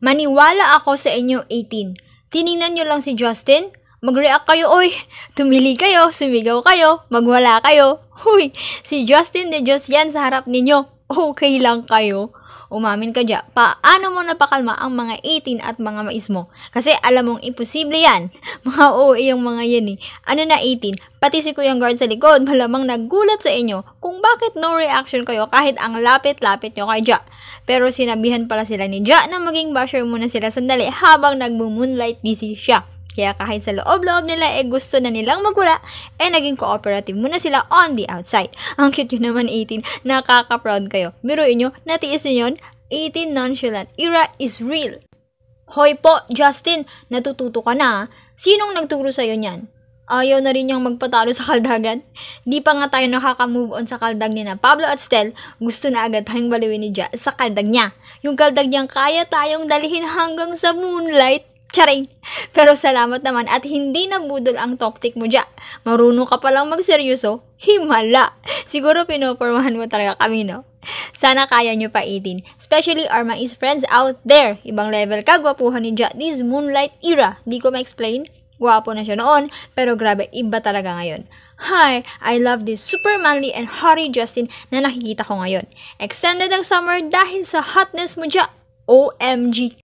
Maniwala ako sa inyo 18. Tiningnan nyo lang si Justin. Mag-react kayo, oy. Tumili kayo, sumigaw kayo, magwala kayo. Huy, si Justin de Diyos yan sa harap ninyo. Okay lang kayo. Umamin ka dyan, paano mo napakalma ang mga 18 at mga mais mo? Kasi alam mong imposible yan. Mga OA yung mga yan eh. Ano na 18? Pati si Kuyang Guard sa likod, malamang nagulat sa inyo kung bakit no reaction kayo kahit ang lapit-lapit nyo kay Ja. Pero sinabihan pala sila ni Ja na maging basher muna sila sandali habang nagmo-moonlight busy siya. Kaya kahit sa loob-loob nila gusto na nilang magwala, naging cooperative muna sila on the outside. Ang cute yun naman 18, nakaka-proud kayo. Biruin nyo, natiis nyo yun, 18 nonchalant era is real. Hoy po, Justin, natututo ka na. Sinong nagturo sa'yo niyan? Ayaw na rin niyang magpatalo sa kaldagan. Di pa nga tayo nakaka-move on sa kaldag ni na Pablo at Stel, gusto na agad tayong baliwin ni Ja sa kaldag niya. Yung kaldag niyang kaya tayong dalihin hanggang sa moonlight. Charing! Pero salamat naman at hindi nabudol ang tactic mo dyan. Marunong ka palang magseryoso? Himala! Siguro pinopormahan mo talaga kami, no? Sana kaya nyo pa 18. Especially our mais friends out there. Ibang level ka, gwapuhan ni Ja. This moonlight era. Di ko ma-explain. Gwapo na siya noon, pero grabe, iba talaga ngayon. Hi, I love this super manly and haughty Justin na nakikita ko ngayon. Extended ang summer dahil sa hotness mo dyan. OMG!